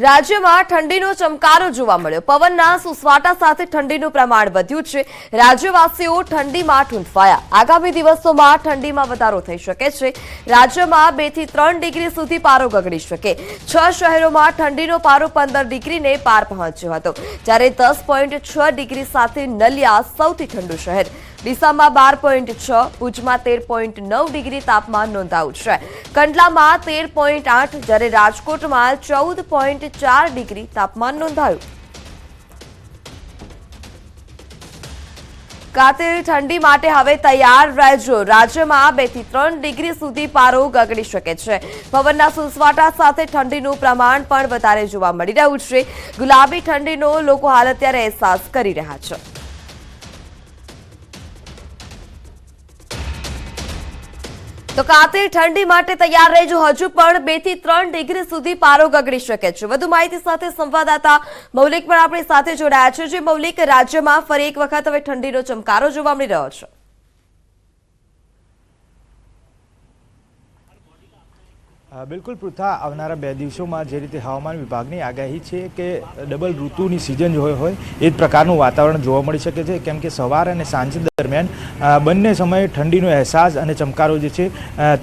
રાજ્યમાં ઠંડીનો ચમકારો જોવા મળ્યો। પવનના સુસવાટા સાથે ઠંડીનું પ્રમાણ વધ્યું છે। રાજ્યવાસીઓ ઠંડીમાં ઠૂંઠવાયા। આગામી દિવસોમાં ઠંડીમાં વધારો થઈ શકે છે। રાજ્યમાં 2 થી 3 ડિગ્રી સુધી પારો ગગડી શકે। 6 શહેરોમાં ઠંડીનો પારો 15 ડિગ્રીને પાર પહોંચ્યો હતો, જ્યારે 10.6 ડિગ્રી સાથે નલિયા સૌથી ઠંડુ શહેર। ડીસામાં 12.6, ભુજમાં 13.9 ડિગ્રી તાપમાન નોંધાયું છે। કંડલામાં 13.8, જ્યારે રાજકોટમાં 14.4 ડિગ્રી તાપમાન નોંધાયું। કાતિલ ઠંડી માટે હવે તૈયાર રહેજો। રાજ્યમાં 2 થી 3 ડિગ્રી સુધી પારો ગગડી શકે છે। પવનના સુસવાટા સાથે ઠંડીનું પ્રમાણ પણ વધારે જોવા મળી રહ્યું છે। ગુલાબી ઠંડીનો લોકો હાલ અત્યારે અહેસાસ કરી રહ્યા છે। તો કાતિલ ઠંડી માટે તૈયાર રહેજો। હજુ પણ 2 થી 3 ડિગ્રી સુધી પારો ગગડી શકે છે। વધુ માહિતી સાથે સંવાદદાતા મૌલિક પણ આપણી સાથે જોડાયા છે। જે મૌલિક, રાજ્યમાં ફરી એક વખત હવે ઠંડીનો ચમકારો જોવા મળી રહ્યો છે। બિલકુલ પૃથા, આવનારા 2 દિવસોમાં જે રીતે હવામાન વિભાગની આગાહી છે કે ડબલ ઋતુની સિઝન હોય એ જ પ્રકારનું વાતાવરણ જોવા મળી શકે છે, કેમ કે સવાર અને સાંજ દરમિયાન બંને સમયે ઠંડીનો અહેસાસ અને ચમકારો જે છે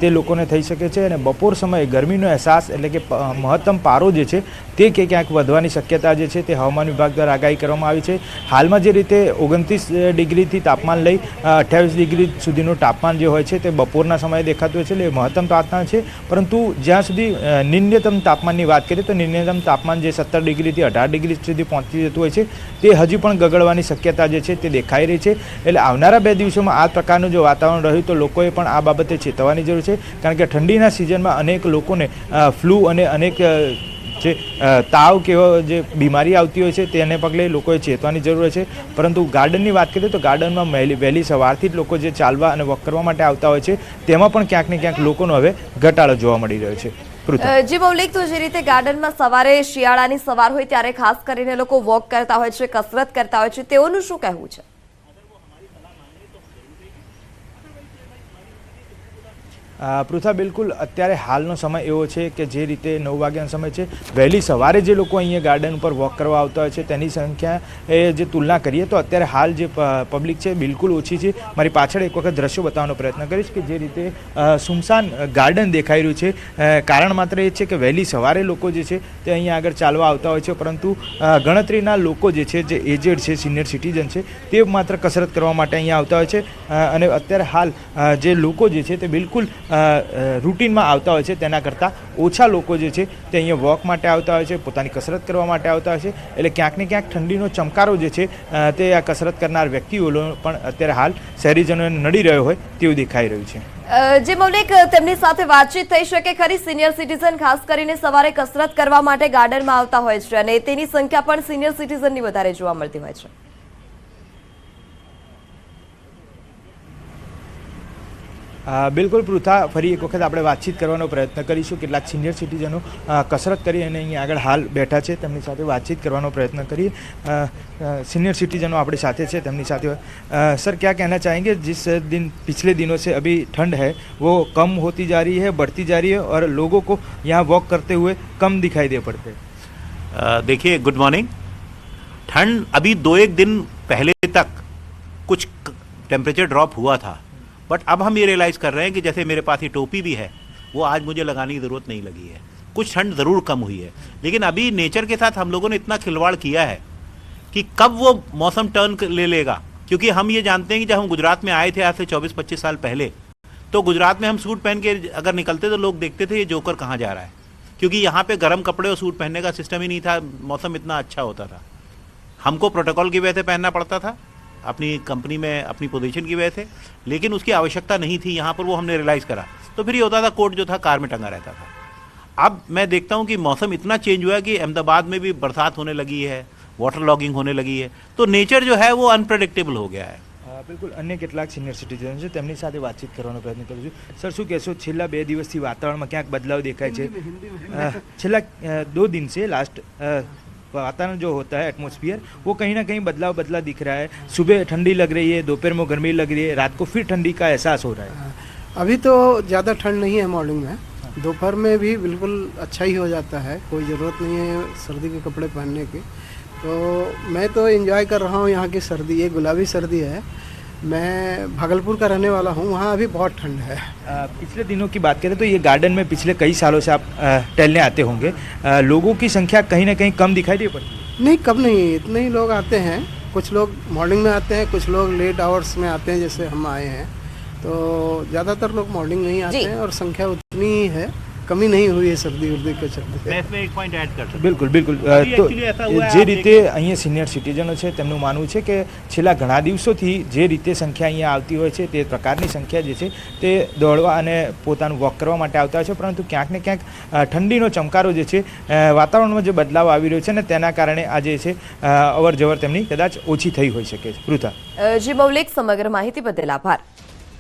તે લોકોને થઈ શકે છે, અને બપોર સમયે ગરમીનો અહેસાસ એટલે કે મહત્તમ પારો જે છે તે ક્યાંક વધવાની શક્યતા જે છે તે હવામાન વિભાગ દ્વારા આગાહી કરવામાં આવી છે। હાલમાં જે રીતે 29 ડિગ્રીથી તાપમાન લઈ 28 ડિગ્રી સુધીનું તાપમાન જે હોય છે તે બપોરના સમયે દેખાતું હોય છે, એટલે મહત્તમ તાપમાન છે। પરંતુ જ્યાં સુધી ન્યૂનતમ તાપમાનની વાત કરીએ તો ન્યૂનતમ તાપમાન જે 17 ડિગ્રીથી 18 ડિગ્રી સુધી પહોંચી જતું હોય છે તે હજી પણ ગગડવાની શક્યતા જે છે તે દેખાઈ રહી છે। એટલે આવનારા 2 દિવસોમાં આ પ્રકારનું જો વાતાવરણ રહ્યું તો લોકોએ પણ આ બાબતે ચેતવવાની જરૂર છે, કારણ કે ઠંડીના સિઝનમાં અનેક લોકોને ફ્લૂ અને અનેક જે તાવ કેવો જે બીમારી આવતી હોય છે તેને પગલે લોકોએ ચેતવાની જરૂર છે। પરંતુ ગાર્ડનની વાત કરીએ તો ગાર્ડનમાં વહેલી સવારથી જ લોકો જે ચાલવા અને વોક કરવા માટે આવતા હોય છે તેમાં પણ ક્યાંક ને ક્યાંક લોકોનો હવે ઘટાડો જોવા મળી રહ્યો છે। જી મૌલિક, તો જે રીતે ગાર્ડનમાં સવારે શિયાળાની સવાર હોય ત્યારે ખાસ કરીને લોકો વોક કરતા હોય છે, કસરત કરતા હોય છે, તેઓનું શું કહેવું છે? પૃથા, બિલકુલ અત્યારે હાલનો સમય એવો છે કે જે રીતે 9 વાગ્યાનો સમય છે, વહેલી સવારે જે લોકો અહીંયા ગાર્ડન ઉપર વોક કરવા આવતા હોય છે તેની સંખ્યા એ જે તુલના કરીએ તો અત્યારે હાલ જે પબ્લિક છે બિલકુલ ઓછી છે। મારી પાછળ એક વખત દ્રશ્યો બતાવવાનો પ્રયત્ન કરીશ કે જે રીતે સુમસાન ગાર્ડન દેખાઈ રહ્યું છે। કારણ માત્ર એ છે કે વહેલી સવારે લોકો જે છે તે અહીંયા આગળ ચાલવા આવતા હોય છે, પરંતુ ગણતરીના લોકો જે છે, જે એજેડ છે, સિનિયર સિટીઝન છે, તે માત્ર કસરત કરવા માટે અહીંયા આવતા હોય છે। અને અત્યારે હાલ જે લોકો જે છે તે બિલકુલ રૂટીનમાં આવતા હોય છે તેના કરતાં ઓછા લોકો જે છે તે અહીંયા વોક માટે આવતા હોય છે, પોતાની કસરત કરવા માટે આવતા હોય છે। એટલે ક્યાંક ને ક્યાંક ઠંડીનો ચમકારો જે છે તે આ કસરત કરનાર વ્યક્તિઓનો પણ અત્યારે હાલ શહેરીજનોને નડી રહ્યો હોય તેવું દેખાઈ રહ્યું છે। જે મૌલિક, તેમની સાથે વાતચીત થઈ શકે ખરી? સિનિયર સિટીઝન ખાસ કરીને સવારે કસરત કરવા માટે ગાર્ડનમાં આવતા હોય છે અને તેની સંખ્યા પણ સિનિયર સિટીઝનની વધારે જોવા મળતી હોય છે। બિલકુલ પૃથા, ફરી એક વખત આપણે વાતચીત કરવાનો પ્રયત્ન કરીશું। કેટલાક સિનિયર સિટીઝનો કસરત કરી અને અહીંયા આગળ હાલ બેઠા છે, તેમની સાથે વાતચીત કરવાનો પ્રયત્ન કરીએ। सीनियर सिटीजनों अपने साथ है, તેમની સાથે सर क्या कहना चाहेंगे? जिस दिन पिछले दिनों से अभी ठंड है वो कम होती जा रही है, बढ़ती जा रही है और लोगों को यहाँ वॉक करते हुए कम दिखाई दे पड़ते हैं। देखिए, गुड मॉर्निंग। ठंड अभी 2-1 दिन पहले तक कुछ टेम्परेचर ड्रॉप हुआ था, बट अब हम ये रियलाइज़ कर रहे हैं कि जैसे मेरे पास ये टोपी भी है वो आज मुझे लगाने की ज़रूरत नहीं लगी है। कुछ ठंड ज़रूर कम हुई है, लेकिन अभी नेचर के साथ हम लोगों ने इतना खिलवाड़ किया है कि कब वो मौसम टर्न ले लेगा। क्योंकि हम ये जानते हैं कि जब हम गुजरात में आए थे आज से 24-25 साल पहले, तो गुजरात में हम सूट पहन के अगर निकलते तो लोग देखते थे ये जोकर कहाँ जा रहा है, क्योंकि यहाँ पे गर्म कपड़े और सूट पहनने का सिस्टम ही नहीं था। मौसम इतना अच्छा होता था, हमको प्रोटोकॉल की वजह से पहनना पड़ता था, अपनी कंपनी में अपनी पोजीशन की वजह से, लेकिन उसकी आवश्यकता नहीं थी। यहाँ पर वो हमने रियलाइज़ करा, तो फिर ये होता था कोट जो था कार में टंगा रहता था। अब मैं देखता हूँ कि मौसम इतना चेंज हुआ है कि अहमदाबाद में भी बरसात होने लगी है, वाटर लॉगिंग होने लगी है, तो नेचर जो है वो अनप्रेडिक्टेबल हो गया है। बिल्कुल अन्य કેટલાક સિનિયર સિટીઝન છે તેમની સાથે વાતચીત કરવાનો પ્રયત્ન કરું છું। સર, શું કહેશો, છેલ્લા 2 દિવસથી વાતાવરણમાં ક્યાંક બદલાવ દેખાય છે? છેલ્લા 2 दिन से लास्ट वातावरण जो होता है एटमॉस्फेयर वो कहीं ना कहीं बदला दिख रहा है। सुबह ठंडी लग रही है, दोपहर में गर्मी लग रही है, रात को फिर ठंडी का एहसास हो रहा है। अभी तो ज़्यादा ठंड नहीं है मॉर्निंग में, दोपहर में भी बिल्कुल अच्छा ही हो जाता है, कोई ज़रूरत नहीं है सर्दी के कपड़े पहनने की। तो मैं तो एंजॉय कर रहा हूँ यहाँ की सर्दी, ये गुलाबी सर्दी है। मैं भागलपुर का रहने वाला हूँ, वहाँ अभी बहुत ठंड है। पिछले दिनों की बात करें तो ये गार्डन में पिछले कई सालों से आप टहलने आते होंगे, लोगों की संख्या कहीं ना कहीं कम दिखाई दे पड़ती है? नहीं, कब नहीं, इतने ही लोग आते हैं। कुछ लोग मॉर्निंग में आते हैं, कुछ लोग लेट आवर्स में आते हैं, जैसे हम आए हैं। तो ज़्यादातर लोग मॉर्निंग में ही आते हैं और संख्या उतनी ही है, कमी नहीं हुई है सर्दी उर्दी के चलते। मैं इसमें एक पॉइंट ऐड कर सकું? બિલકુલ બિલકુલ અભી તો actually ऐसा हुआ है, જે आप રીતે અહીંયા સિનિયર સિટીઝનો છે તેમનું માનવું છે કે છેલ્લા ઘણા દિવસોથી જે રીતે સંખ્યા અહીંયા આવતી હોય છે તે પ્રકારની સંખ્યા જે છે તે દોડવા અને પોતાનું વોક કરવા માટે આવતા હોય છે, પરંતુ ક્યાંક ને ક્યાંક ઠંડીનો ચમકારો જે છે વાતાવરણમાં જે બદલાવ આવી રહ્યો છે ને તેના કારણે આ જે છે અવર જવર તેમની કદાચ ઓછી થઈ હોઈ શકે છે. પૃથા. જી મૌલિક, સમગ્ર માહિતી બદલ આભાર.